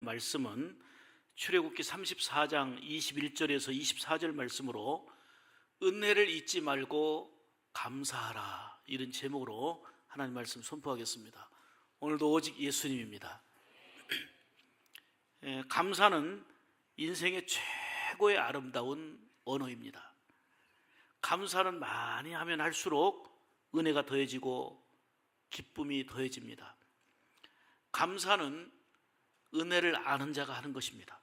말씀은 출애굽기 34장 21절에서 24절 말씀으로 은혜를 잊지 말고 감사하라, 이런 제목으로 하나님 말씀 선포하겠습니다. 오늘도 오직 예수님입니다. 감사는 인생의 최고의 아름다운 언어입니다. 감사는 많이 하면 할수록 은혜가 더해지고 기쁨이 더해집니다. 감사는 은혜를 아는 자가 하는 것입니다.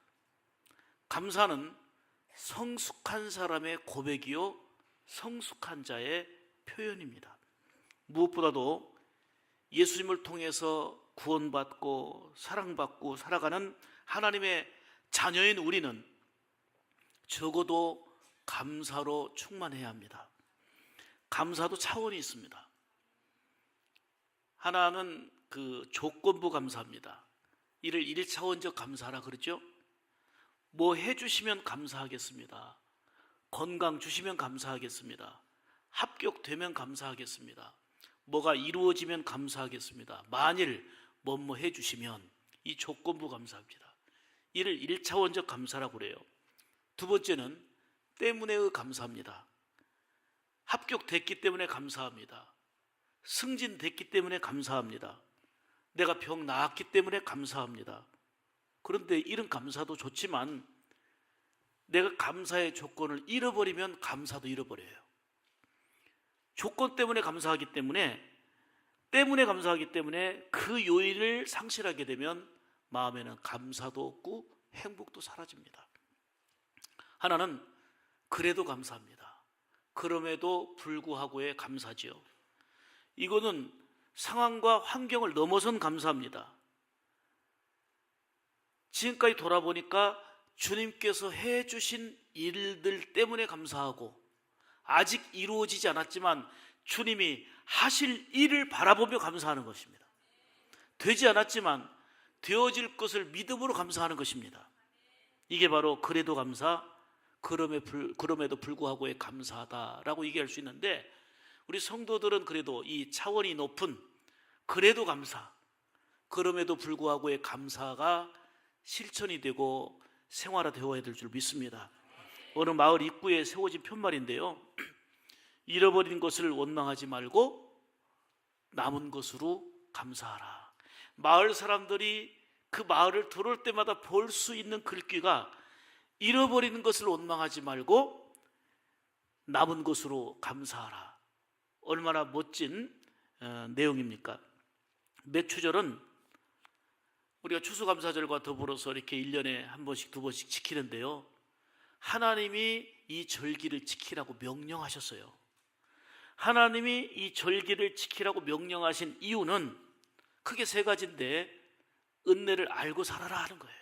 감사는 성숙한 사람의 고백이요 성숙한 자의 표현입니다. 무엇보다도 예수님을 통해서 구원받고 사랑받고 살아가는 하나님의 자녀인 우리는 적어도 감사로 충만해야 합니다. 감사도 차원이 있습니다. 하나는 조건부 감사입니다. 이를 1차원적 감사라 그러죠. 뭐 해주시면 감사하겠습니다. 건강 주시면 감사하겠습니다. 합격되면 감사하겠습니다. 뭐가 이루어지면 감사하겠습니다. 만일 뭐뭐 해주시면, 이 조건부 감사입니다. 이를 1차원적 감사라고 그래요. 두 번째는 때문에의 감사입니다. 합격됐기 때문에 감사합니다. 승진됐기 때문에 감사합니다. 내가 병 나았기 때문에 감사합니다. 그런데 이런 감사도 좋지만 내가 감사의 조건을 잃어버리면 감사도 잃어버려요. 조건 때문에 감사하기 때문에 그 요인을 상실하게 되면 마음에는 감사도 없고 행복도 사라집니다. 하나는 그래도 감사합니다. 그럼에도 불구하고의 감사지요. 이거는 상황과 환경을 넘어선 감사합니다. 지금까지 돌아보니까 주님께서 해주신 일들 때문에 감사하고, 아직 이루어지지 않았지만 주님이 하실 일을 바라보며 감사하는 것입니다. 되지 않았지만 되어질 것을 믿음으로 감사하는 것입니다. 이게 바로 그래도 감사, 그럼에도 불구하고의 감사다라고 얘기할 수 있는데, 우리 성도들은 그래도 이 차원이 높은 그래도 감사, 그럼에도 불구하고의 감사가 실천이 되고 생활화되어야 될 줄 믿습니다. 어느 마을 입구에 세워진 편말인데요, 잃어버린 것을 원망하지 말고 남은 것으로 감사하라. 마을 사람들이 그 마을을 들어올 때마다 볼 수 있는 글귀가 잃어버리는 것을 원망하지 말고 남은 것으로 감사하라. 얼마나 멋진 내용입니까? 맥추절은 우리가 추수감사절과 더불어서 이렇게 1년에 한 번씩 두 번씩 지키는데요, 하나님이 이 절기를 지키라고 명령하셨어요. 하나님이 이 절기를 지키라고 명령하신 이유는 크게 세 가지인데, 은혜를 알고 살아라 하는 거예요.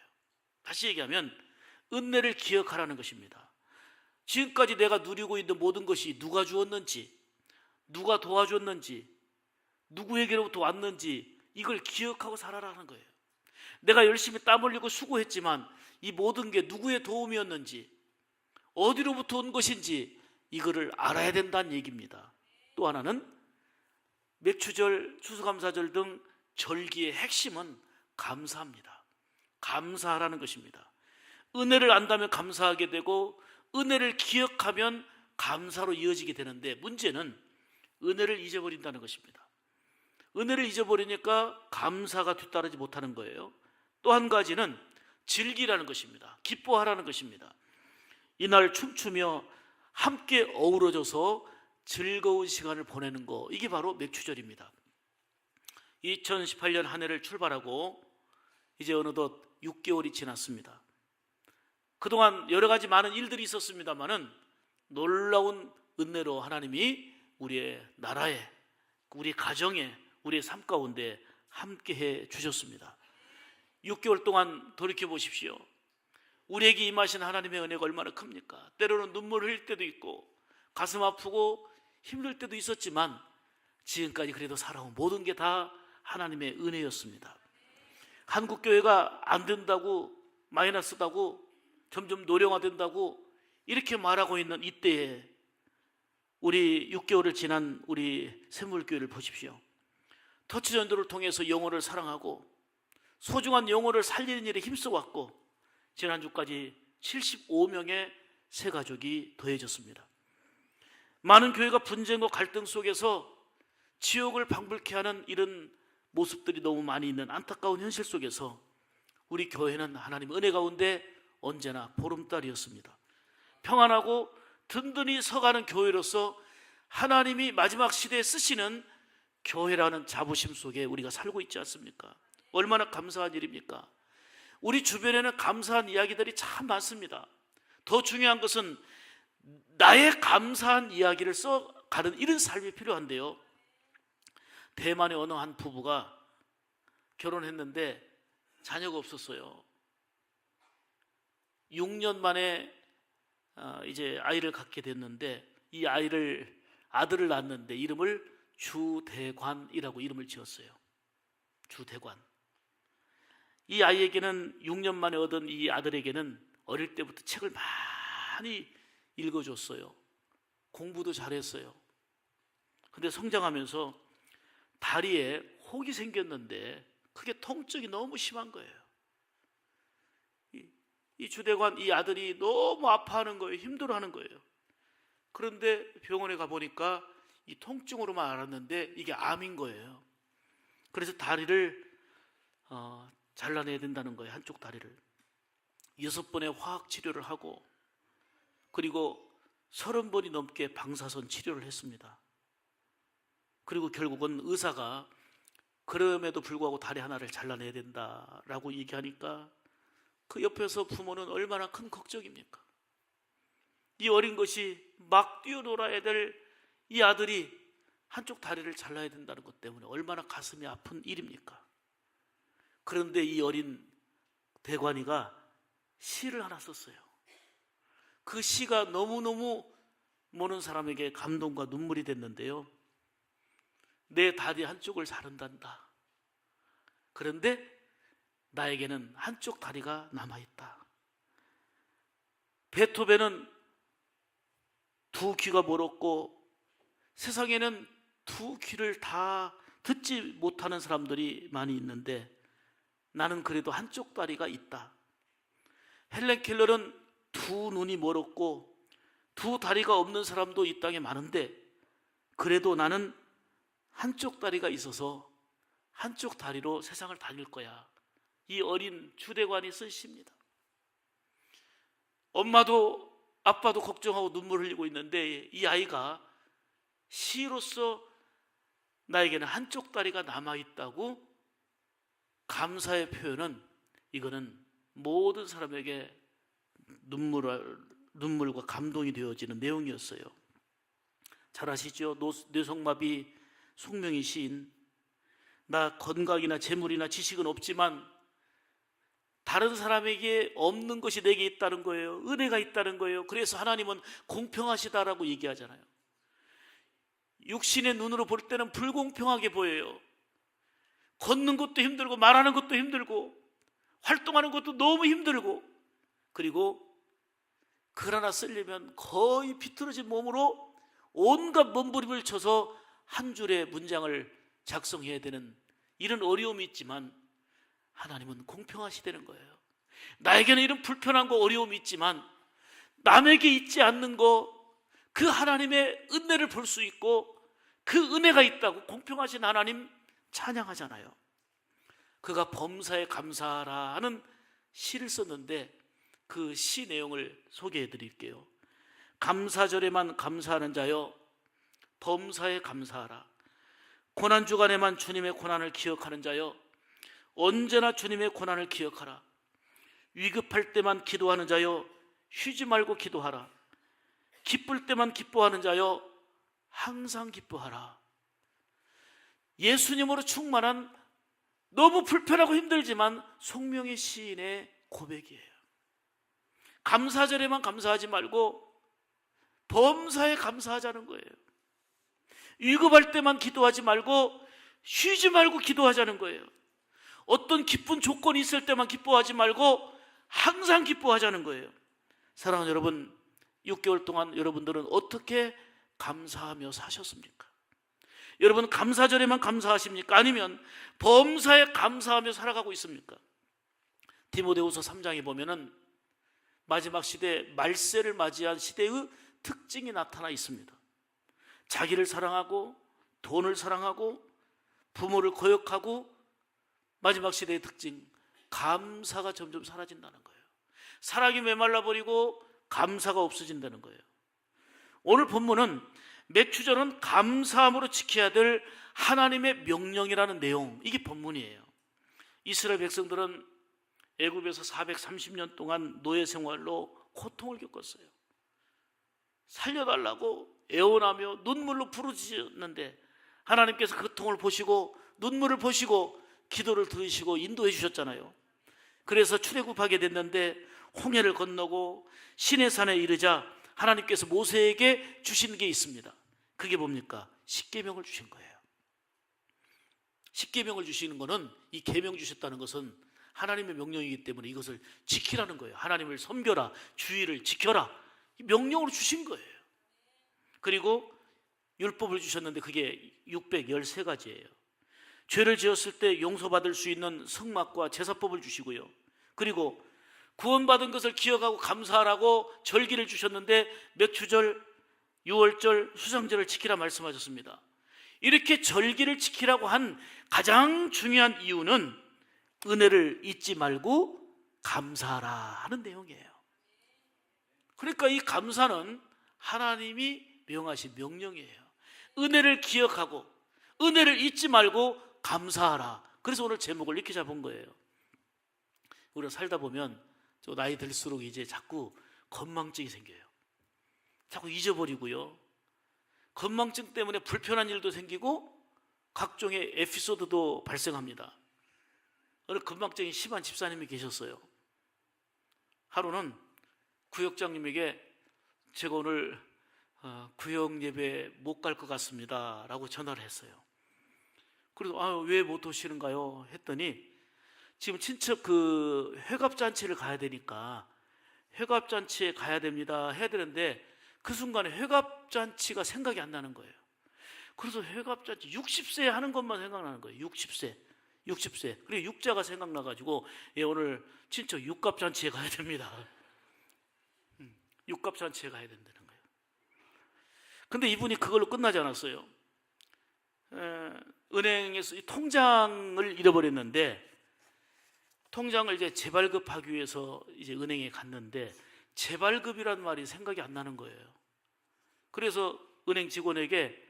다시 얘기하면 은혜를 기억하라는 것입니다. 지금까지 내가 누리고 있는 모든 것이 누가 주었는지, 누가 도와줬는지, 누구에게로부터 왔는지, 이걸 기억하고 살아라는 거예요. 내가 열심히 땀 흘리고 수고했지만 이 모든 게 누구의 도움이었는지, 어디로부터 온 것인지 이거를 알아야 된다는 얘기입니다. 또 하나는 맥추절, 추수감사절 등 절기의 핵심은 감사합니다. 감사하라는 것입니다. 은혜를 안다면 감사하게 되고, 은혜를 기억하면 감사로 이어지게 되는데, 문제는 은혜를 잊어버린다는 것입니다. 은혜를 잊어버리니까 감사가 뒤따르지 못하는 거예요. 또 한 가지는 즐기라는 것입니다. 기뻐하라는 것입니다. 이날 춤추며 함께 어우러져서 즐거운 시간을 보내는 거, 이게 바로 맥추절입니다. 2018년 한 해를 출발하고 이제 어느덧 6개월이 지났습니다. 그동안 여러 가지 많은 일들이 있었습니다마는 놀라운 은혜로 하나님이 우리의 나라에, 우리 가정에, 우리의 삶 가운데 함께해 주셨습니다. 6개월 동안 돌이켜 보십시오. 우리에게 임하신 하나님의 은혜가 얼마나 큽니까? 때로는 눈물을 흘릴 때도 있고 가슴 아프고 힘들 때도 있었지만 지금까지 그래도 살아온 모든 게 다 하나님의 은혜였습니다. 한국교회가 안 된다고, 마이너스다고, 점점 노령화된다고 이렇게 말하고 있는 이때에 우리 6개월을 지난 우리 샘물교회를 보십시오. 터치전도를 통해서 영혼을 사랑하고 소중한 영혼을 살리는 일에 힘써왔고 지난주까지 75명의 새 가족이 더해졌습니다. 많은 교회가 분쟁과 갈등 속에서 지옥을 방불케 하는 이런 모습들이 너무 많이 있는 안타까운 현실 속에서 우리 교회는 하나님 은혜 가운데 언제나 보름달이었습니다. 평안하고 든든히 서가는 교회로서 하나님이 마지막 시대에 쓰시는 교회라는 자부심 속에 우리가 살고 있지 않습니까? 얼마나 감사한 일입니까? 우리 주변에는 감사한 이야기들이 참 많습니다. 더 중요한 것은 나의 감사한 이야기를 써가는 이런 삶이 필요한데요. 대만의 어느 한 부부가 결혼했는데 자녀가 없었어요. 6년 만에 이제 아이를 갖게 됐는데 이 아들을 낳았는데 이름을 주대관이라고 이름을 지었어요. 주대관. 이 아이에게는 6년 만에 얻은 이 아들에게는 어릴 때부터 책을 많이 읽어줬어요. 공부도 잘했어요. 근데 성장하면서 다리에 혹이 생겼는데 그게 통증이 너무 심한 거예요. 이 주대관 이 아들이 너무 아파하는 거예요. 힘들어하는 거예요. 그런데 병원에 가보니까 이 통증으로만 알았는데 이게 암인 거예요. 그래서 다리를 잘라내야 된다는 거예요. 한쪽 다리를 6번의 화학 치료를 하고 그리고 30번이 넘게 방사선 치료를 했습니다. 그리고 결국은 의사가 그럼에도 불구하고 다리 하나를 잘라내야 된다라고 얘기하니까 그 옆에서 부모는 얼마나 큰 걱정입니까? 이 어린 것이 막 뛰어놀아야 될 이 아들이 한쪽 다리를 잘라야 된다는 것 때문에 얼마나 가슴이 아픈 일입니까? 그런데 이 어린 대관이가 시를 하나 썼어요. 그 시가 너무너무 모르는 사람에게 감동과 눈물이 됐는데요. 내 다리 한쪽을 자른단다. 그런데 나에게는 한쪽 다리가 남아있다. 베토벤은 두 귀가 멀었고 세상에는 두 귀를 다 듣지 못하는 사람들이 많이 있는데 나는 그래도 한쪽 다리가 있다. 헬렌 켈러는 두 눈이 멀었고 두 다리가 없는 사람도 이 땅에 많은데 그래도 나는 한쪽 다리가 있어서 한쪽 다리로 세상을 다닐 거야. 이 어린 주대관이 쓴 시입니다. 엄마도 아빠도 걱정하고 눈물 흘리고 있는데 이 아이가 시로서 나에게는 한쪽 다리가 남아있다고 감사의 표현은 이거는 모든 사람에게 눈물과 감동이 되어지는 내용이었어요. 잘 아시죠? 뇌성마비 송명희 시인, 나 건강이나 재물이나 지식은 없지만 다른 사람에게 없는 것이 내게 있다는 거예요. 은혜가 있다는 거예요. 그래서 하나님은 공평하시다라고 얘기하잖아요. 육신의 눈으로 볼 때는 불공평하게 보여요. 걷는 것도 힘들고 말하는 것도 힘들고 활동하는 것도 너무 힘들고 그리고 글 하나 쓰려면 거의 비틀어진 몸으로 온갖 몸부림을 쳐서 한 줄의 문장을 작성해야 되는 이런 어려움이 있지만 하나님은 공평하시다는 거예요. 나에게는 이런 불편함과 어려움이 있지만 남에게 있지 않는 거 그 하나님의 은혜를 볼 수 있고 그 은혜가 있다고 공평하신 하나님 찬양하잖아요. 그가 범사에 감사하라 하는 시를 썼는데 그 시 내용을 소개해 드릴게요. 감사절에만 감사하는 자여 범사에 감사하라. 고난주간에만 주님의 고난을 기억하는 자여 언제나 주님의 고난을 기억하라. 위급할 때만 기도하는 자여 쉬지 말고 기도하라. 기쁠 때만 기뻐하는 자여 항상 기뻐하라. 예수님으로 충만한 너무 불편하고 힘들지만 송명희 시인의 고백이에요. 감사절에만 감사하지 말고 범사에 감사하자는 거예요. 위급할 때만 기도하지 말고 쉬지 말고 기도하자는 거예요. 어떤 기쁜 조건이 있을 때만 기뻐하지 말고 항상 기뻐하자는 거예요. 사랑하는 여러분, 6개월 동안 여러분들은 어떻게 감사하며 사셨습니까? 여러분 감사절에만 감사하십니까? 아니면 범사에 감사하며 살아가고 있습니까? 디모데후서 3장에 보면은 마지막 시대 말세를 맞이한 시대의 특징이 나타나 있습니다. 자기를 사랑하고 돈을 사랑하고 부모를 거역하고 마지막 시대의 특징, 감사가 점점 사라진다는 거예요. 사랑이 메말라버리고 감사가 없어진다는 거예요. 오늘 본문은 맥추절은 감사함으로 지켜야 될 하나님의 명령이라는 내용, 이게 본문이에요. 이스라엘 백성들은 애굽에서 430년 동안 노예 생활로 고통을 겪었어요. 살려달라고 애원하며 눈물로 부르짖었는데 하나님께서 그 고통을 보시고 눈물을 보시고 기도를 들으시고 인도해 주셨잖아요. 그래서 출애굽하게 됐는데 홍해를 건너고 시내산에 이르자 하나님께서 모세에게 주신 게 있습니다. 그게 뭡니까? 십계명을 주신 거예요. 십계명을 주시는 것은, 이 계명 주셨다는 것은 하나님의 명령이기 때문에 이것을 지키라는 거예요. 하나님을 섬겨라, 주의를 지켜라, 명령으로 주신 거예요. 그리고 율법을 주셨는데 그게 613가지예요. 죄를 지었을 때 용서받을 수 있는 성막과 제사법을 주시고요. 그리고 구원받은 것을 기억하고 감사하라고 절기를 주셨는데 맥추절, 유월절, 수상절을 지키라 말씀하셨습니다. 이렇게 절기를 지키라고 한 가장 중요한 이유는 은혜를 잊지 말고 감사하라 하는 내용이에요. 그러니까 이 감사는 하나님이 명하신 명령이에요. 은혜를 기억하고 은혜를 잊지 말고 감사하라. 그래서 오늘 제목을 이렇게 잡은 거예요. 우리가 살다 보면 나이 들수록 이제 자꾸 건망증이 생겨요. 자꾸 잊어버리고요. 건망증 때문에 불편한 일도 생기고 각종의 에피소드도 발생합니다. 어느 건망증이 심한 집사님이 계셨어요. 하루는 구역장님에게 제가 오늘 구역 예배 못 갈 것 같습니다 라고 전화를 했어요. 그래서 왜 못 오시는가요? 했더니 지금 친척 그 회갑잔치를 가야 되니까 회갑잔치에 가야 됩니다 해야 되는데 그 순간에 회갑잔치가 생각이 안 나는 거예요. 그래서 회갑잔치 60세 하는 것만 생각나는 거예요. 60세. 그리고 육자가 생각나가지고 오늘 친척 육갑잔치에 가야 됩니다. 육갑잔치에 가야 된다는 거예요. 근데 이분이 그걸로 끝나지 않았어요. 은행에서 통장을 잃어버렸는데 통장을 이제 재발급하기 위해서 이제 은행에 갔는데 재발급이란 말이 생각이 안 나는 거예요. 그래서 은행 직원에게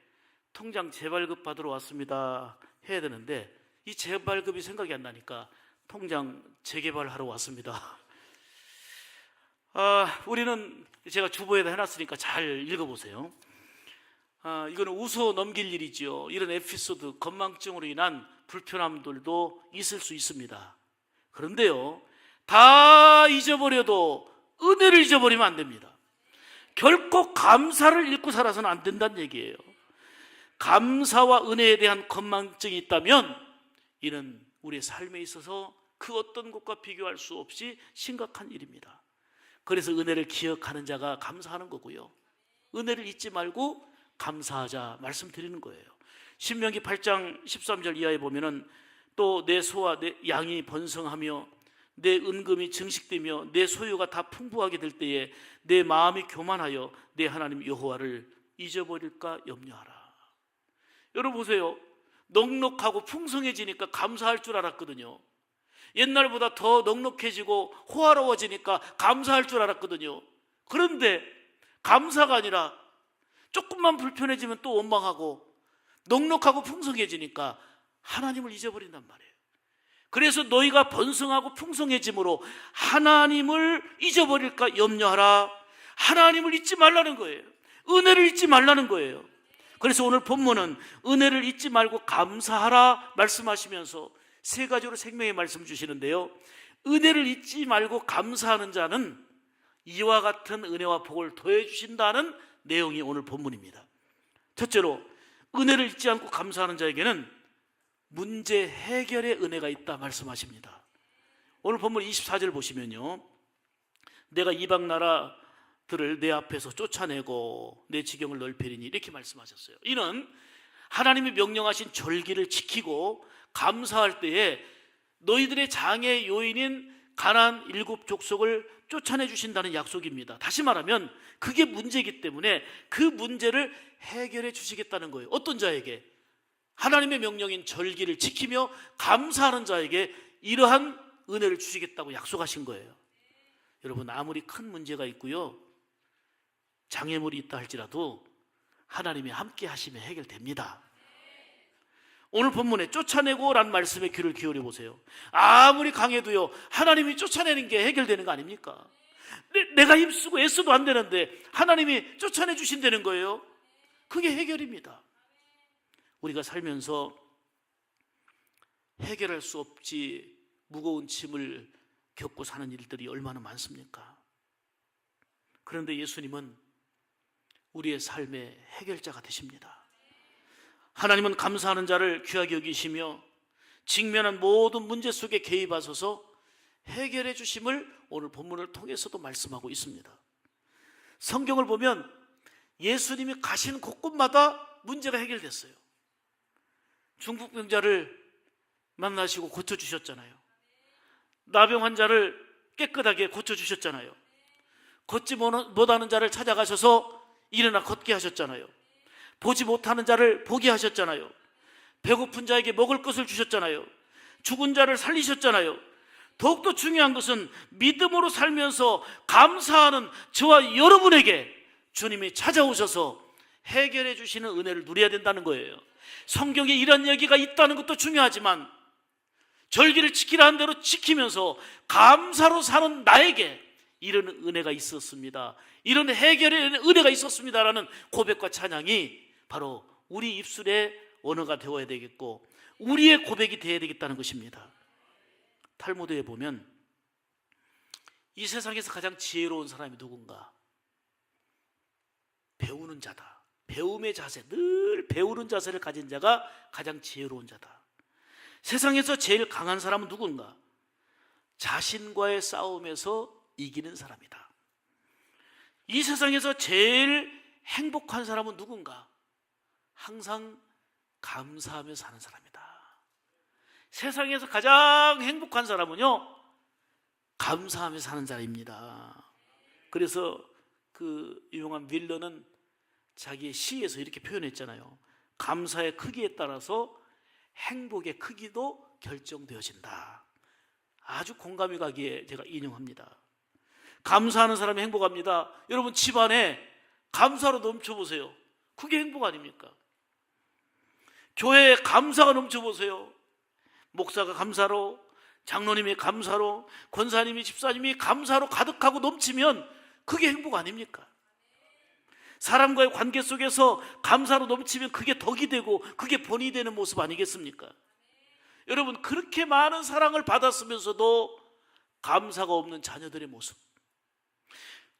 통장 재발급 받으러 왔습니다 해야 되는데 이 재발급이 생각이 안 나니까 통장 재개발하러 왔습니다. 우리는 제가 주보에다 해놨으니까 잘 읽어보세요. 이거는 웃어 넘길 일이죠. 이런 에피소드, 건망증으로 인한 불편함들도 있을 수 있습니다. 그런데요, 다 잊어버려도 은혜를 잊어버리면 안 됩니다. 결코 감사를 잃고 살아서는 안 된다는 얘기예요. 감사와 은혜에 대한 건망증이 있다면 이는 우리의 삶에 있어서 그 어떤 것과 비교할 수 없이 심각한 일입니다. 그래서 은혜를 기억하는 자가 감사하는 거고요. 은혜를 잊지 말고 감사하자 말씀드리는 거예요. 신명기 8장 13절 이하에 보면은 또 내 소와 내 양이 번성하며 내 은금이 증식되며 내 소유가 다 풍부하게 될 때에 내 마음이 교만하여 내 하나님 여호와를 잊어버릴까 염려하라. 여러분 보세요. 넉넉하고 풍성해지니까 감사할 줄 알았거든요. 옛날보다 더 넉넉해지고 호화로워지니까 감사할 줄 알았거든요. 그런데 감사가 아니라 조금만 불편해지면 또 원망하고 넉넉하고 풍성해지니까 하나님을 잊어버린단 말이에요. 그래서 너희가 번성하고 풍성해짐으로 하나님을 잊어버릴까 염려하라. 하나님을 잊지 말라는 거예요. 은혜를 잊지 말라는 거예요. 그래서 오늘 본문은 은혜를 잊지 말고 감사하라 말씀하시면서 세 가지로 생명의 말씀 주시는데요. 은혜를 잊지 말고 감사하는 자는 이와 같은 은혜와 복을 더해 주신다는 내용이 오늘 본문입니다. 첫째로 은혜를 잊지 않고 감사하는 자에게는 문제 해결의 은혜가 있다 말씀하십니다. 오늘 본문 24절 보시면요, 내가 이방 나라들을 내 앞에서 쫓아내고 내 지경을 넓히리니 이렇게 말씀하셨어요. 이는 하나님이 명령하신 절기를 지키고 감사할 때에 너희들의 장애 요인인 가나안 7족속을 쫓아내 주신다는 약속입니다. 다시 말하면 그게 문제이기 때문에 그 문제를 해결해 주시겠다는 거예요. 어떤 자에게? 하나님의 명령인 절기를 지키며 감사하는 자에게 이러한 은혜를 주시겠다고 약속하신 거예요. 여러분, 아무리 큰 문제가 있고요, 장애물이 있다 할지라도 하나님이 함께 하시면 해결됩니다. 오늘 본문에 쫓아내고 라는 말씀에 귀를 기울여 보세요. 아무리 강해도요, 하나님이 쫓아내는 게 해결되는 거 아닙니까? 내가 힘쓰고 애써도 안 되는데 하나님이 쫓아내 주신다는 거예요. 그게 해결입니다. 우리가 살면서 해결할 수 없이 무거운 짐을 겪고 사는 일들이 얼마나 많습니까? 그런데 예수님은 우리의 삶의 해결자가 되십니다. 하나님은 감사하는 자를 귀하게 여기시며 직면한 모든 문제 속에 개입하셔서 해결해 주심을 오늘 본문을 통해서도 말씀하고 있습니다. 성경을 보면 예수님이 가신 곳곳마다 문제가 해결됐어요. 중풍병자를 만나시고 고쳐주셨잖아요. 나병 환자를 깨끗하게 고쳐주셨잖아요. 걷지 못하는 자를 찾아가셔서 일어나 걷게 하셨잖아요. 보지 못하는 자를 보게 하셨잖아요. 배고픈 자에게 먹을 것을 주셨잖아요. 죽은 자를 살리셨잖아요. 더욱더 중요한 것은 믿음으로 살면서 감사하는 저와 여러분에게 주님이 찾아오셔서 해결해 주시는 은혜를 누려야 된다는 거예요. 성경에 이런 얘기가 있다는 것도 중요하지만 절기를 지키라는 대로 지키면서 감사로 사는 나에게 이런 은혜가 있었습니다, 이런 해결의 은혜가 있었습니다라는 고백과 찬양이 바로 우리 입술의 언어가 되어야 되겠고 우리의 고백이 되어야 되겠다는 것입니다. 탈무드에 보면 이 세상에서 가장 지혜로운 사람이 누군가? 배우는 자다. 배움의 자세, 늘 배우는 자세를 가진 자가 가장 지혜로운 자다. 세상에서 제일 강한 사람은 누군가? 자신과의 싸움에서 이기는 사람이다. 이 세상에서 제일 행복한 사람은 누군가? 항상 감사하며 사는 사람이다. 세상에서 가장 행복한 사람은요, 감사하며 사는 자입니다. 그래서 그 유명한 밀러는 자기의 시에서 이렇게 표현했잖아요. 감사의 크기에 따라서 행복의 크기도 결정되어진다. 아주 공감이 가기에 제가 인용합니다. 감사하는 사람이 행복합니다. 여러분, 집안에 감사로 넘쳐보세요. 그게 행복 아닙니까? 교회에 감사가 넘쳐보세요. 목사가 감사로, 장로님이 감사로, 권사님이, 집사님이 감사로 가득하고 넘치면 그게 행복 아닙니까? 사람과의 관계 속에서 감사로 넘치면 그게 덕이 되고 그게 본이 되는 모습 아니겠습니까? 여러분, 그렇게 많은 사랑을 받았으면서도 감사가 없는 자녀들의 모습,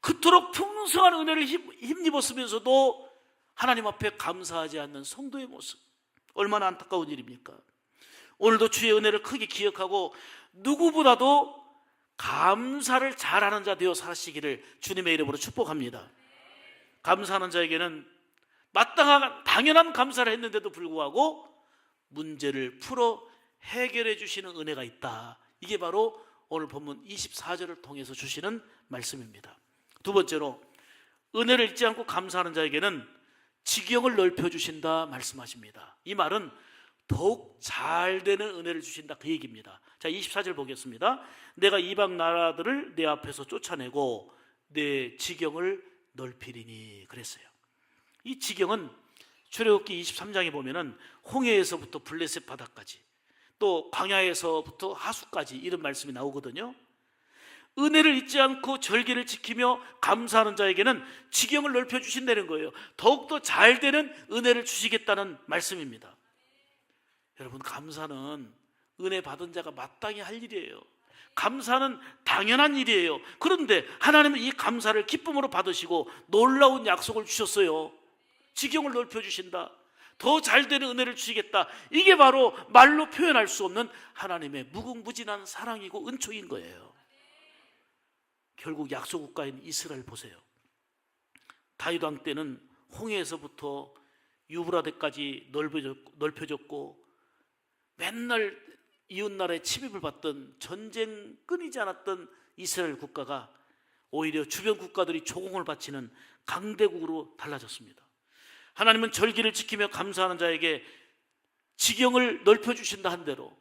그토록 풍성한 은혜를 힘입었으면서도 하나님 앞에 감사하지 않는 성도의 모습, 얼마나 안타까운 일입니까? 오늘도 주의 은혜를 크게 기억하고 누구보다도 감사를 잘하는 자 되어 사시기를 주님의 이름으로 축복합니다. 감사하는 자에게는 마땅한 당연한 감사를 했는데도 불구하고 문제를 풀어 해결해 주시는 은혜가 있다. 이게 바로 오늘 본문 24절을 통해서 주시는 말씀입니다. 두 번째로, 은혜를 잊지 않고 감사하는 자에게는 지경을 넓혀주신다 말씀하십니다. 이 말은 더욱 잘 되는 은혜를 주신다, 그 얘기입니다. 자, 24절 보겠습니다. 내가 이방 나라들을 내 앞에서 쫓아내고 내 지경을 넓히리니 그랬어요. 이 지경은 출애굽기 23장에 보면은 홍해에서부터 블레셋 바다까지, 또 광야에서부터 하수까지 이런 말씀이 나오거든요. 은혜를 잊지 않고 절기를 지키며 감사하는 자에게는 지경을 넓혀주신다는 거예요. 더욱더 잘 되는 은혜를 주시겠다는 말씀입니다. 여러분, 감사는 은혜 받은 자가 마땅히 할 일이에요. 감사는 당연한 일이에요. 그런데 하나님은 이 감사를 기쁨으로 받으시고 놀라운 약속을 주셨어요. 지경을 넓혀주신다, 더 잘 되는 은혜를 주시겠다. 이게 바로 말로 표현할 수 없는 하나님의 무궁무진한 사랑이고 은총인 거예요. 결국 약속 국가인 이스라엘 보세요. 다윗 왕 때는 홍해에서부터 유브라데까지 넓혀졌고 맨날 이웃나라의 침입을 받던 전쟁 끊이지 않았던 이스라엘 국가가 오히려 주변 국가들이 조공을 바치는 강대국으로 달라졌습니다. 하나님은 절기를 지키며 감사하는 자에게 지경을 넓혀주신다 한 대로,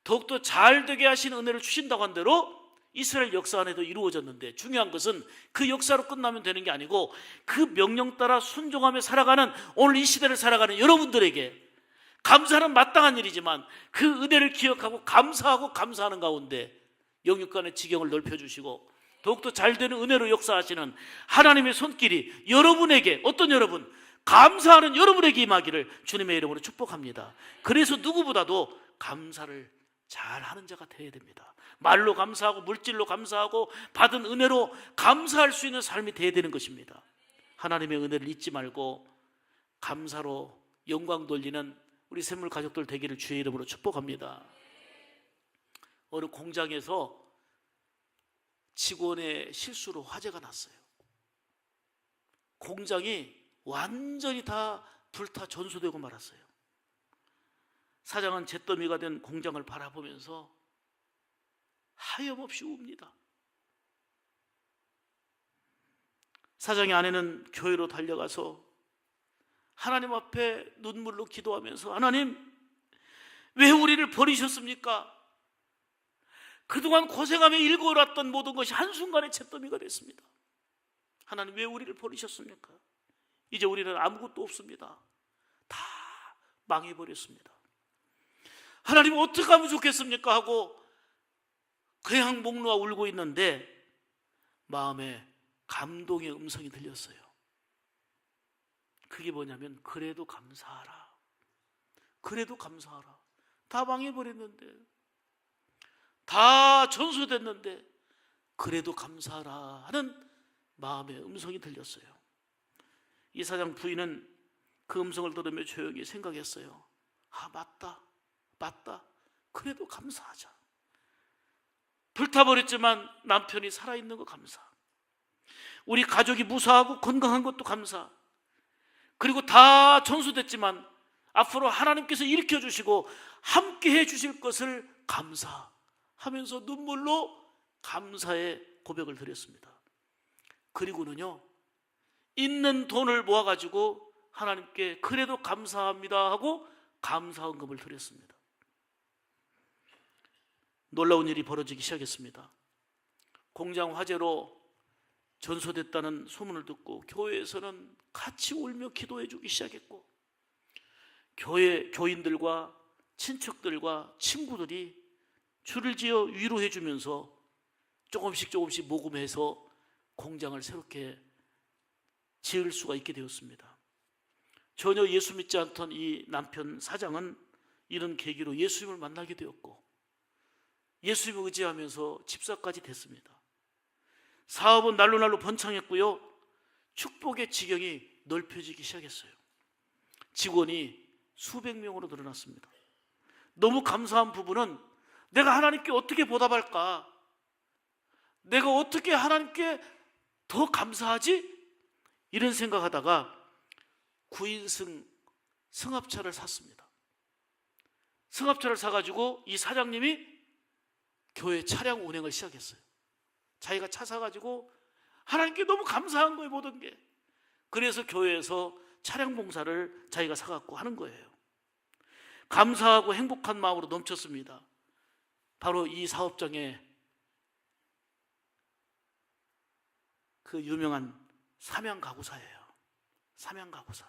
더욱더 잘 되게 하신 은혜를 주신다고 한 대로 이스라엘 역사 안에도 이루어졌는데, 중요한 것은 그 역사로 끝나면 되는 게 아니고 그 명령 따라 순종하며 살아가는 오늘 이 시대를 살아가는 여러분들에게 감사는 마땅한 일이지만 그 은혜를 기억하고 감사하고 감사하는 가운데 영육간의 지경을 넓혀주시고 더욱더 잘되는 은혜로 역사하시는 하나님의 손길이 여러분에게, 어떤 여러분? 감사하는 여러분에게 임하기를 주님의 이름으로 축복합니다. 그래서 누구보다도 감사를 잘하는 자가 되어야 됩니다. 말로 감사하고 물질로 감사하고 받은 은혜로 감사할 수 있는 삶이 되어야 되는 것입니다. 하나님의 은혜를 잊지 말고 감사로 영광 돌리는 우리 샘물 가족들 되기를 주의 이름으로 축복합니다. 어느 공장에서 직원의 실수로 화재가 났어요. 공장이 완전히 다 불타 전소되고 말았어요. 사장은 잿더미가 된 공장을 바라보면서 하염없이 웁니다. 사장의 아내는 교회로 달려가서 하나님 앞에 눈물로 기도하면서, 하나님, 왜 우리를 버리셨습니까? 그동안 고생하며 일궈왔던 모든 것이 한순간에 잿더미가 됐습니다. 하나님, 왜 우리를 버리셨습니까? 이제 우리는 아무것도 없습니다. 다 망해버렸습니다. 하나님, 어떻게 하면 좋겠습니까? 하고 그냥 목 놓아 울고 있는데 마음에 감동의 음성이 들렸어요. 그게 뭐냐면, 그래도 감사하라. 그래도 감사하라. 다 망해버렸는데, 다 전소됐는데 그래도 감사하라 하는 마음의 음성이 들렸어요. 이 사장 부인은 그 음성을 들으며 조용히 생각했어요. 아, 맞다. 그래도 감사하자. 불타버렸지만 남편이 살아있는 거 감사. 우리 가족이 무사하고 건강한 것도 감사. 그리고 다 전소됐지만 앞으로 하나님께서 일으켜주시고 함께 해주실 것을 감사하면서 눈물로 감사의 고백을 드렸습니다. 그리고는요, 있는 돈을 모아가지고 하나님께 그래도 감사합니다 하고 감사헌금을 드렸습니다. 놀라운 일이 벌어지기 시작했습니다. 공장 화재로 전소됐다는 소문을 듣고 교회에서는 같이 울며 기도해 주기 시작했고, 교회 교인들과 친척들과 친구들이 줄을 지어 위로해 주면서 조금씩 모금해서 공장을 새롭게 지을 수가 있게 되었습니다. 전혀 예수 믿지 않던 이 남편 사장은 이런 계기로 예수님을 만나게 되었고 예수님을 의지하면서 집사까지 됐습니다. 사업은 날로 번창했고요, 축복의 지경이 넓혀지기 시작했어요. 직원이 수백 명으로 늘어났습니다. 너무 감사한 부분은 내가 하나님께 어떻게 보답할까? 내가 어떻게 하나님께 더 감사하지? 이런 생각하다가 9인승 승합차를 샀습니다. 승합차를 사가지고 이 사장님이 교회 차량 운행을 시작했어요. 자기가 차 사가지고 하나님께 너무 감사한 거예요, 모든 게. 그래서 교회에서 차량 봉사를 자기가 사갖고 하는 거예요. 감사하고 행복한 마음으로 넘쳤습니다. 바로 이 사업장에 그 유명한 삼양가구사예요. 삼양가구사.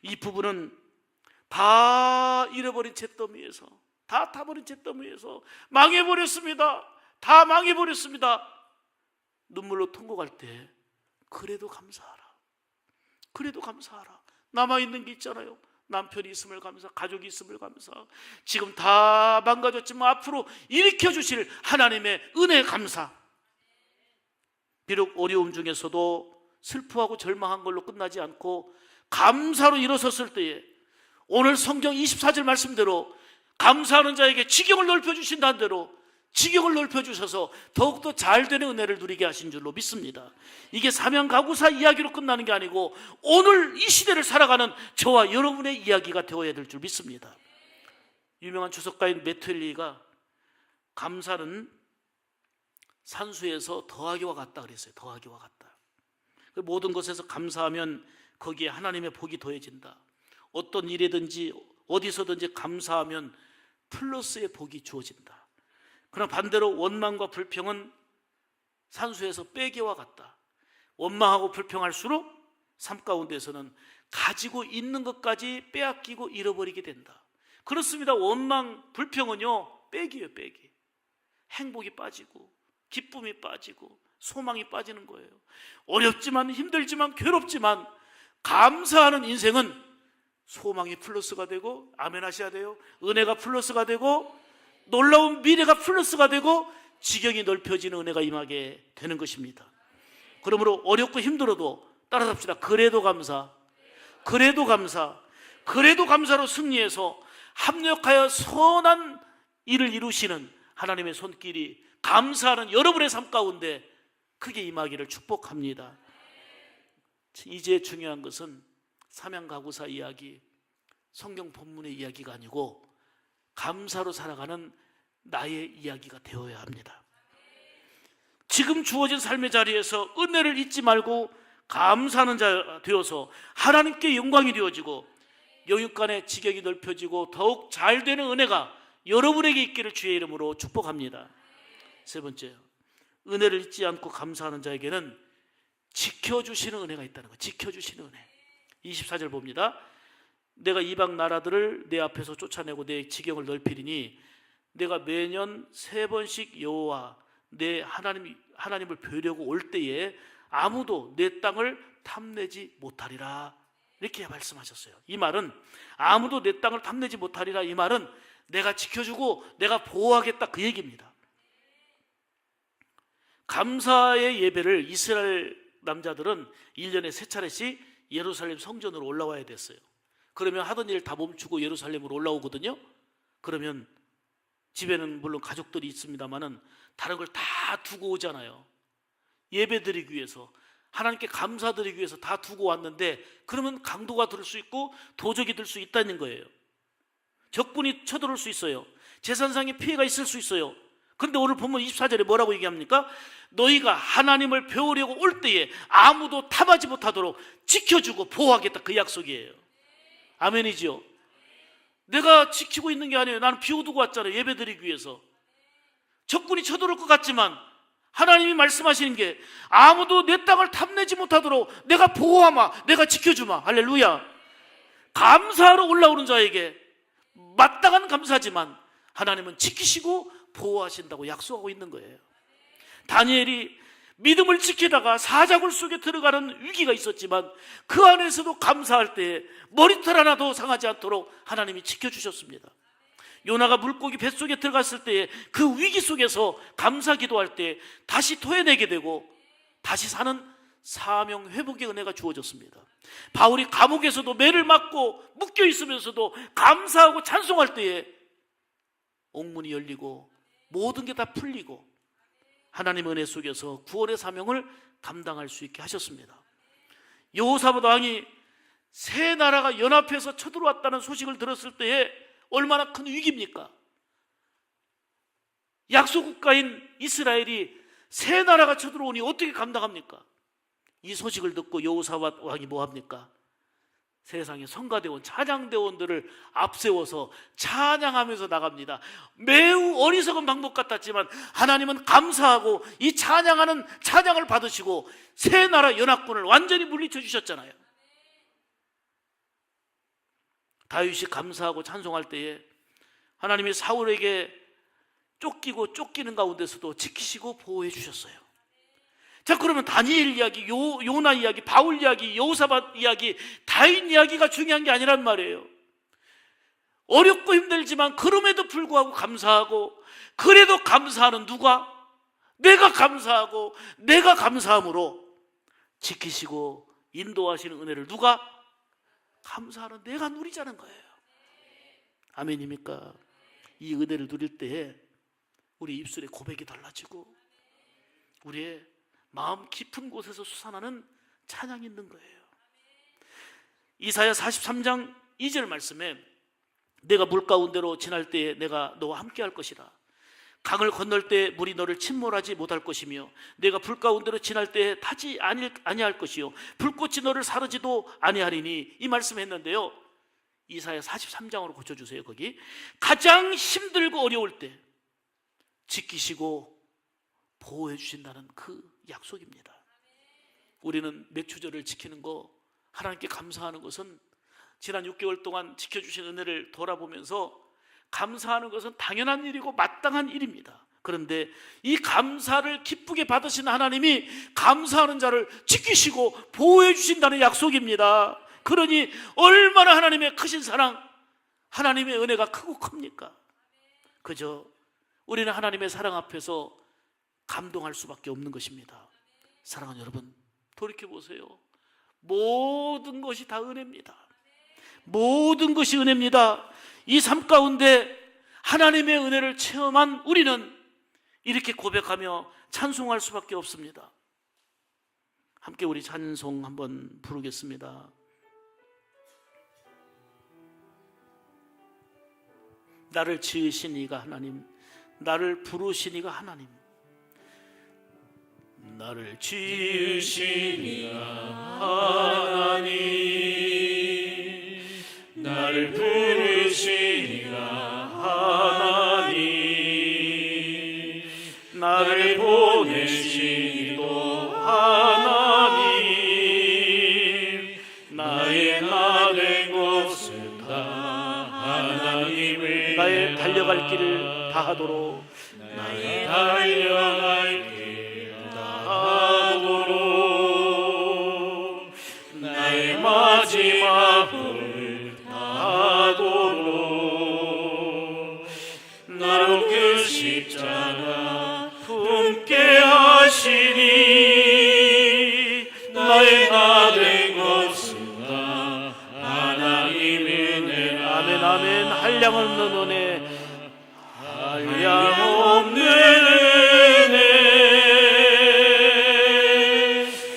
이 부부는 다 잃어버린 잿더미에서, 다 타버린 잿더미에서 망해버렸습니다. 다 망해버렸습니다. 눈물로 통곡할 때 그래도 감사하라. 그래도 감사하라. 남아있는 게 있잖아요. 남편이 있음을 감사, 가족이 있음을 감사. 지금 다 망가졌지만 앞으로 일으켜주실 하나님의 은혜 감사. 비록 어려움 중에서도 슬퍼하고 절망한 걸로 끝나지 않고 감사로 일어섰을 때에 오늘 성경 24절 말씀대로 감사하는 자에게 지경을 넓혀주신다는 대로 지경을 넓혀주셔서 더욱더 잘되는 은혜를 누리게 하신 줄로 믿습니다. 이게 사명가구사 이야기로 끝나는 게 아니고 오늘 이 시대를 살아가는 저와 여러분의 이야기가 되어야 될 줄 믿습니다. 유명한 주석가인 매트리가 감사는 산수에서 더하기와 같다 그랬어요. 더하기와 같다. 모든 것에서 감사하면 거기에 하나님의 복이 더해진다. 어떤 일이든지 어디서든지 감사하면 플러스의 복이 주어진다. 그러나 반대로 원망과 불평은 산수에서 빼기와 같다. 원망하고 불평할수록 삶 가운데서는 가지고 있는 것까지 빼앗기고 잃어버리게 된다. 그렇습니다. 원망, 불평은요, 빼기예요, 빼기. 행복이 빠지고 기쁨이 빠지고 소망이 빠지는 거예요. 어렵지만 힘들지만 괴롭지만 감사하는 인생은 소망이 플러스가 되고, 아멘 하셔야 돼요. 은혜가 플러스가 되고 놀라운 미래가 플러스가 되고 지경이 넓혀지는 은혜가 임하게 되는 것입니다. 그러므로 어렵고 힘들어도 따라잡시다. 그래도 감사, 그래도 감사, 그래도 감사로 승리해서 합력하여 선한 일을 이루시는 하나님의 손길이 감사하는 여러분의 삶 가운데 크게 임하기를 축복합니다. 이제 중요한 것은 사명가구사 이야기, 성경 본문의 이야기가 아니고 감사로 살아가는 나의 이야기가 되어야 합니다. 지금 주어진 삶의 자리에서 은혜를 잊지 말고 감사하는 자 되어서 하나님께 영광이 되어지고 영육간의 지경이 넓혀지고 더욱 잘 되는 은혜가 여러분에게 있기를 주의 이름으로 축복합니다. 세 번째, 은혜를 잊지 않고 감사하는 자에게는 지켜주시는 은혜가 있다는 거예요. 지켜주시는 은혜. 24절 봅니다. 내가 이방 나라들을 내 앞에서 쫓아내고 내 지경을 넓히리니 내가 매년 3번씩 여호와 내 하나님을 뵈려고 올 때에 아무도 내 땅을 탐내지 못하리라. 이렇게 말씀하셨어요. 이 말은 아무도 내 땅을 탐내지 못하리라, 이 말은 내가 지켜주고 내가 보호하겠다, 그 얘기입니다. 감사의 예배를 이스라엘 남자들은 1년에 3차례씩 예루살렘 성전으로 올라와야 됐어요. 그러면 하던 일 다 멈추고 예루살렘으로 올라오거든요. 그러면 집에는 물론 가족들이 있습니다만은 다른 걸 다 두고 오잖아요. 예배 드리기 위해서, 하나님께 감사드리기 위해서 다 두고 왔는데, 그러면 강도가 들 수 있고 도적이 들 수 있다는 거예요. 적군이 쳐들어올 수 있어요. 재산상의 피해가 있을 수 있어요. 그런데 오늘 본문 24절에 뭐라고 얘기합니까? 너희가 하나님을 배우려고 올 때에 아무도 탐하지 못하도록 지켜주고 보호하겠다, 그 약속이에요. 아멘이죠. 내가 지키고 있는 게 아니에요. 나는 비워두고 왔잖아요. 예배 드리기 위해서. 적군이 쳐들어올 것 같지만 하나님이 말씀하시는 게 아무도 내 땅을 탐내지 못하도록 내가 보호하마, 내가 지켜주마. 할렐루야. 감사하러 올라오는 자에게 마땅한 감사지만 하나님은 지키시고 보호하신다고 약속하고 있는 거예요. 다니엘이 믿음을 지키다가 사자굴 속에 들어가는 위기가 있었지만 그 안에서도 감사할 때에 머리털 하나도 상하지 않도록 하나님이 지켜주셨습니다. 요나가 물고기 뱃속에 들어갔을 때에 그 위기 속에서 감사 기도할 때 다시 토해내게 되고 다시 사는 사명 회복의 은혜가 주어졌습니다. 바울이 감옥에서도 매를 맞고 묶여 있으면서도 감사하고 찬송할 때에 옥문이 열리고 모든 게 다 풀리고 하나님의 은혜 속에서 구원의 사명을 감당할 수 있게 하셨습니다. 여호사밧 왕이 세 나라가 연합해서 쳐들어왔다는 소식을 들었을 때에 얼마나 큰 위기입니까? 약속 국가인 이스라엘이 세 나라가 쳐들어오니 어떻게 감당합니까? 이 소식을 듣고 여호사밧 왕이 뭐합니까? 세상의 성가대원, 찬양대원들을 앞세워서 찬양하면서 나갑니다. 매우 어리석은 방법 같았지만 하나님은 감사하고 이 찬양하는 찬양을 받으시고 세 나라 연합군을 완전히 물리쳐 주셨잖아요. 다윗이 감사하고 찬송할 때에 하나님이 사울에게 쫓기고 쫓기는 가운데서도 지키시고 보호해 주셨어요. 자, 그러면 다니엘 이야기, 요나 이야기, 바울 이야기, 여호사밧 이야기, 다윗 이야기가 중요한 게 아니란 말이에요. 어렵고 힘들지만 그럼에도 불구하고 감사하고, 그래도 감사하는 누가? 내가 감사하고 내가 감사함으로 지키시고 인도하시는 은혜를 누가? 감사하는 내가 누리자는 거예요. 아멘입니까? 이 은혜를 누릴 때에 우리 입술에 고백이 달라지고 우리의 마음 깊은 곳에서 솟아나는 찬양이 있는 거예요. 이사야 43장 2절 말씀에 내가 물 가운데로 지날 때에 내가 너와 함께 할 것이라. 강을 건널 때 물이 너를 침몰하지 못할 것이며 내가 불 가운데로 지날 때에 타지 아니할 것이요 불꽃이 너를 사르지도 아니하리니. 이 말씀했는데요, 이사야 43장으로 고쳐주세요. 거기 가장 힘들고 어려울 때 지키시고 보호해 주신다는 그 약속입니다. 우리는 맥주절을 지키는 거, 하나님께 감사하는 것은 지난 6개월 동안 지켜주신 은혜를 돌아보면서 감사하는 것은 당연한 일이고 마땅한 일입니다. 그런데 이 감사를 기쁘게 받으신 하나님이 감사하는 자를 지키시고 보호해 주신다는 약속입니다. 그러니 얼마나 하나님의 크신 사랑, 하나님의 은혜가 크고 큽니까? 그저 우리는 하나님의 사랑 앞에서 감동할 수밖에 없는 것입니다. 사랑하는 여러분, 돌이켜보세요. 모든 것이 다 은혜입니다. 모든 것이 은혜입니다. 이 삶 가운데 하나님의 은혜를 체험한 우리는 이렇게 고백하며 찬송할 수밖에 없습니다. 함께 우리 찬송 한번 부르겠습니다. 나를 지으신 이가 하나님, 나를 부르신 이가 하나님. 나를 지으신 이가 하나님, 나를 부르신 이가 하나님, 나를 보내신 이도 하나님, 나의 나 된 것은 다 하나님을, 나의 달려갈 길을 다하도록, 나의 달려갈 길을 다하도록, 나의 마지막을 다하도록, 나로 그 십자가 품게 하시니, 나의 나 된 것은 다 하나님의 은혜. 아멘 아멘. 한량 없는 은혜, 한량 없는 은혜,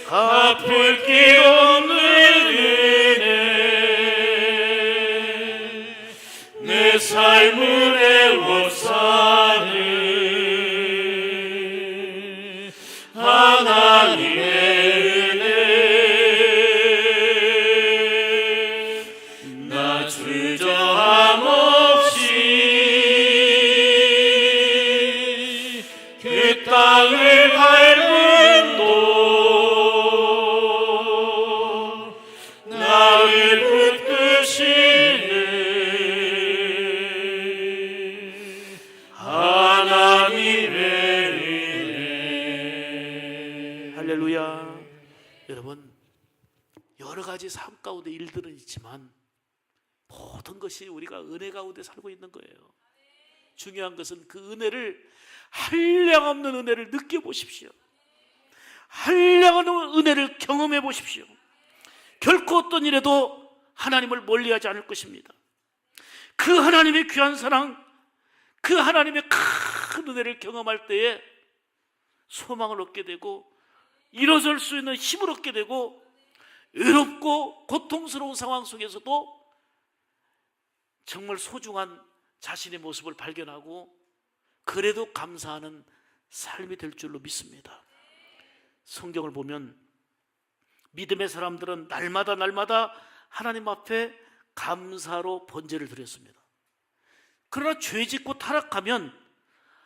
갚을 길 없는 은혜, 내 삶을 애워싸는 하나님의 은혜. 나 주저함 없이 그 땅을 밟은 도 나를 붙드시는 하나님의 은혜. 할렐루야. 여러분, 여러 가지 삶 가운데 일들은 있지만 모든 것이 우리가 은혜 가운데 살고 있는 거예요. 중요한 것은 그 은혜를, 한량없는 은혜를 느껴보십시오. 한량없는 은혜를 경험해 보십시오. 결코 어떤 일에도 하나님을 멀리하지 않을 것입니다. 그 하나님의 귀한 사랑, 그 하나님의 큰 은혜를 경험할 때에 소망을 얻게 되고 일어설 수 있는 힘을 얻게 되고, 외롭고 고통스러운 상황 속에서도 정말 소중한 자신의 모습을 발견하고 그래도 감사하는 삶이 될 줄로 믿습니다. 성경을 보면 믿음의 사람들은 날마다 하나님 앞에 감사로 번제를 드렸습니다. 그러나 죄짓고 타락하면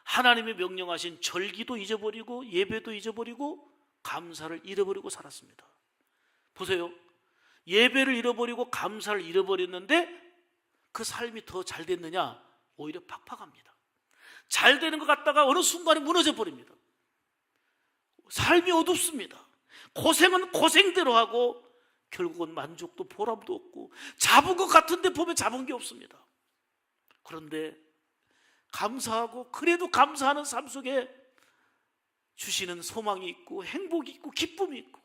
하나님의 명령하신 절기도 잊어버리고 예배도 잊어버리고 감사를 잃어버리고 살았습니다. 보세요. 예배를 잃어버리고 감사를 잃어버렸는데 그 삶이 더 잘 됐느냐? 오히려 팍팍합니다. 잘 되는 것 같다가 어느 순간에 무너져 버립니다. 삶이 어둡습니다. 고생은 고생대로 하고 결국은 만족도 보람도 없고 잡은 것 같은데 보면 잡은 게 없습니다. 그런데 감사하고 그래도 감사하는 삶 속에 주시는 소망이 있고 행복이 있고 기쁨이 있고,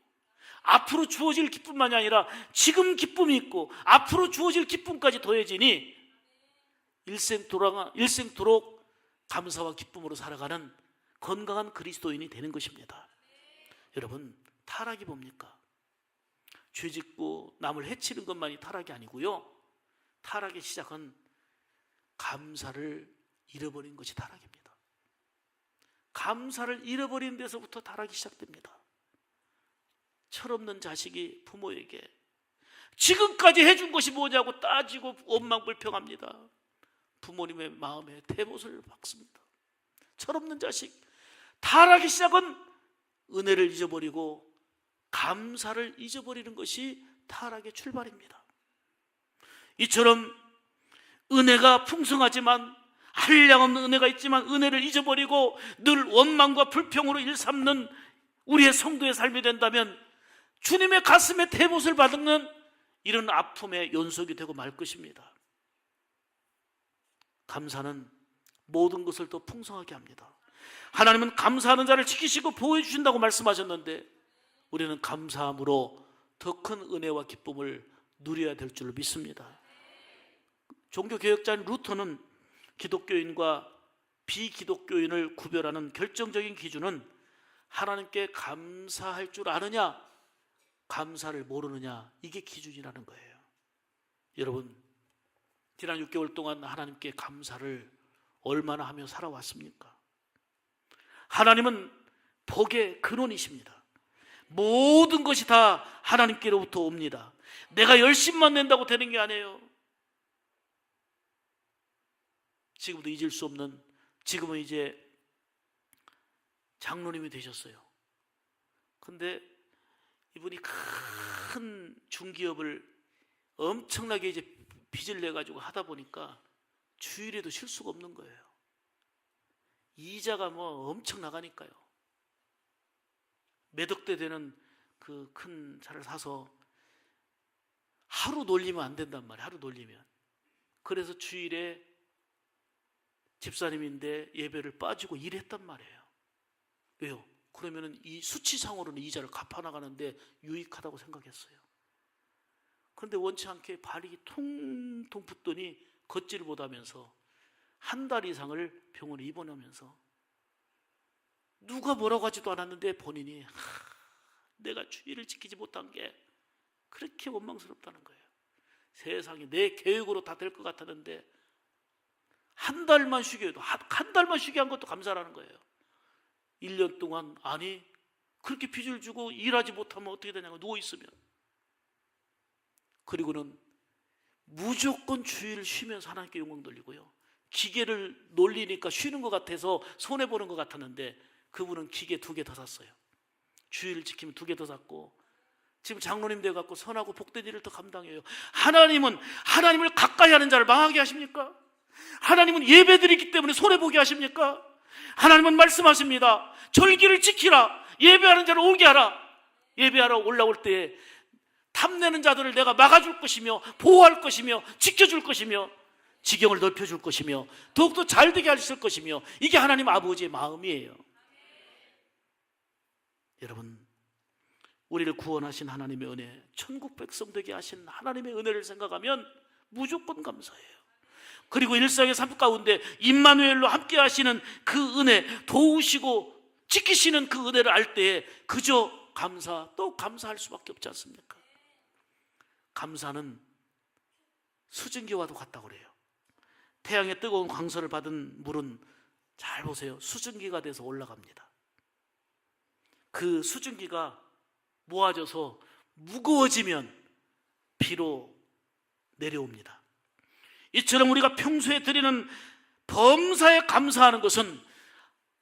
앞으로 주어질 기쁨만이 아니라 지금 기쁨이 있고 앞으로 주어질 기쁨까지 더해지니 일생도록 감사와 기쁨으로 살아가는 건강한 그리스도인이 되는 것입니다. 여러분, 타락이 뭡니까? 죄짓고 남을 해치는 것만이 타락이 아니고요, 타락의 시작은 감사를 잃어버린 것이 타락입니다. 감사를 잃어버린 데서부터 타락이 시작됩니다. 철없는 자식이 부모에게 지금까지 해준 것이 뭐냐고 따지고 원망불평합니다. 부모님의 마음에 대못을 박습니다. 철없는 자식. 타락의 시작은 은혜를 잊어버리고 감사를 잊어버리는 것이 타락의 출발입니다. 이처럼 은혜가 풍성하지만, 한량없는 은혜가 있지만 은혜를 잊어버리고 늘 원망과 불평으로 일삼는 우리의 성도의 삶이 된다면 주님의 가슴에 대못을 받는 이런 아픔의 연속이 되고 말 것입니다. 감사는 모든 것을 더 풍성하게 합니다. 하나님은 감사하는 자를 지키시고 보호해 주신다고 말씀하셨는데, 우리는 감사함으로 더 큰 은혜와 기쁨을 누려야 될 줄로 믿습니다. 종교개혁자인 루터는 기독교인과 비기독교인을 구별하는 결정적인 기준은 하나님께 감사할 줄 아느냐, 감사를 모르느냐, 이게 기준이라는 거예요. 여러분, 지난 6개월 동안 하나님께 감사를 얼마나 하며 살아왔습니까? 하나님은 복의 근원이십니다. 모든 것이 다 하나님께로부터 옵니다. 내가 열심만 낸다고 되는 게 아니에요. 지금도 잊을 수 없는, 지금은 이제 장로님이 되셨어요. 근데 이분이 큰 중기업을 엄청나게 이제 빚을 내가지고 하다 보니까 주일에도 쉴 수가 없는 거예요. 이자가 뭐 엄청 나가니까요. 몇 억대 되는 그 큰 차를 사서 하루 놀리면 안 된단 말이에요. 하루 놀리면. 그래서 주일에 집사님인데 예배를 빠지고 일했단 말이에요. 왜요? 그러면은 이 수치상으로는 이자를 갚아나가는데 유익하다고 생각했어요. 그런데 원치 않게 발이 통통 붓더니 걷지를 못하면서 한 달 이상을 병원에 입원하면서 누가 뭐라고 하지도 않았는데 본인이 내가 주의를 지키지 못한 게 그렇게 원망스럽다는 거예요. 세상에 내 계획으로 다 될 것 같았는데 한 달만 쉬게 해도, 한 달만 쉬게 한 것도 감사라는 거예요. 1년 동안, 아니 그렇게 빚을 주고 일하지 못하면 어떻게 되냐고 누워있으면. 그리고는 무조건 주일을 쉬면서 하나님께 영광 돌리고요, 기계를 놀리니까 쉬는 것 같아서 손해보는 것 같았는데 그분은 기계 2개 더 샀어요. 주일을 지키면 2개 더 샀고 지금 장로님 돼갖고 선하고 복된 일을 더 감당해요. 하나님은 하나님을 가까이 하는 자를 망하게 하십니까? 하나님은 예배드리기 때문에 손해보게 하십니까? 하나님은 말씀하십니다. 절기를 지키라. 예배하는 자를 오게 하라. 예배하러 올라올 때에 탐내는 자들을 내가 막아줄 것이며 보호할 것이며 지켜줄 것이며 지경을 넓혀줄 것이며 더욱더 잘되게 하실 것이며, 이게 하나님 아버지의 마음이에요. 여러분, 우리를 구원하신 하나님의 은혜, 천국 백성 되게 하신 하나님의 은혜를 생각하면 무조건 감사해요. 그리고 일상의 삶 가운데 임마누엘로 함께 하시는 그 은혜, 도우시고 지키시는 그 은혜를 알 때에 그저 감사, 또 감사할 수밖에 없지 않습니까? 감사는 수증기와도 같다고 그래요. 태양의 뜨거운 광선을 받은 물은 잘 보세요, 수증기가 돼서 올라갑니다. 그 수증기가 모아져서 무거워지면 비로 내려옵니다. 이처럼 우리가 평소에 드리는 범사에 감사하는 것은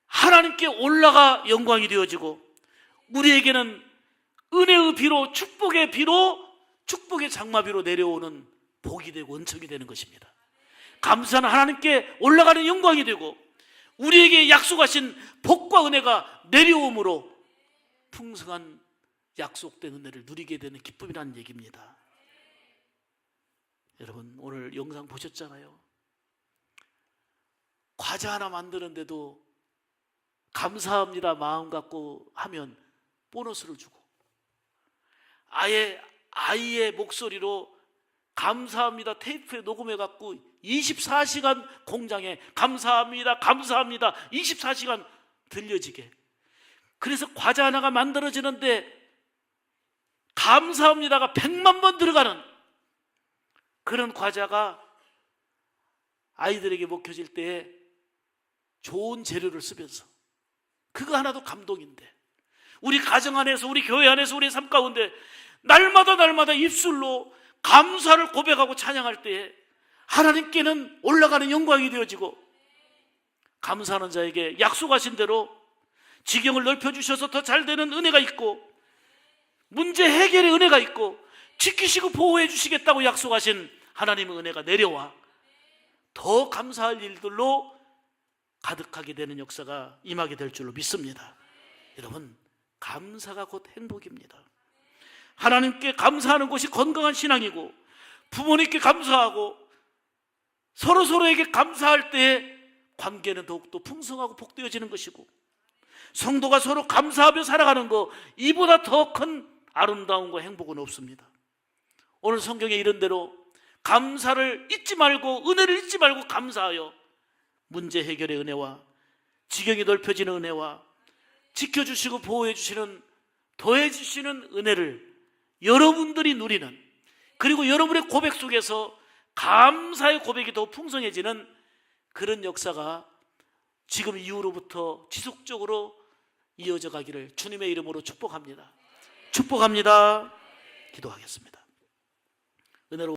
하나님께 올라가 영광이 되어지고, 우리에게는 은혜의 비로, 축복의 비로, 축복의 장마비로 내려오는 복이 되고 은총이 되는 것입니다. 감사는 하나님께 올라가는 영광이 되고 우리에게 약속하신 복과 은혜가 내려옴으로 풍성한 약속된 은혜를 누리게 되는 기쁨이라는 얘기입니다. 여러분, 오늘 영상 보셨잖아요. 과자 하나 만드는데도 감사합니다 마음 갖고 하면 보너스를 주고, 아예 아이의 목소리로 감사합니다 테이프에 녹음해갖고 24시간 공장에 감사합니다 감사합니다 24시간 들려지게. 그래서 과자 하나가 만들어지는데 감사합니다가 100만 번 들어가는 그런 과자가 아이들에게 먹혀질 때에 좋은 재료를 쓰면서, 그거 하나도 감동인데 우리 가정 안에서, 우리 교회 안에서, 우리 삶 가운데 날마다 입술로 감사를 고백하고 찬양할 때에 하나님께는 올라가는 영광이 되어지고, 감사하는 자에게 약속하신 대로 지경을 넓혀주셔서 더 잘 되는 은혜가 있고, 문제 해결의 은혜가 있고, 지키시고 보호해 주시겠다고 약속하신 하나님의 은혜가 내려와 더 감사할 일들로 가득하게 되는 역사가 임하게 될 줄로 믿습니다. 여러분, 감사가 곧 행복입니다. 하나님께 감사하는 것이 건강한 신앙이고, 부모님께 감사하고 서로에게 감사할 때에 관계는 더욱더 풍성하고 복되어지는 것이고, 성도가 서로 감사하며 살아가는 것, 이보다 더 큰 아름다움과 행복은 없습니다. 오늘 성경에 이런 대로 감사를 잊지 말고, 은혜를 잊지 말고 감사하여 문제 해결의 은혜와 지경이 넓혀지는 은혜와 지켜주시고 보호해 주시는, 더해 주시는 은혜를 여러분들이 누리는, 그리고 여러분의 고백 속에서 감사의 고백이 더 풍성해지는 그런 역사가 지금 이후로부터 지속적으로 이어져 가기를 주님의 이름으로 축복합니다. 축복합니다. 기도하겠습니다. 은혜로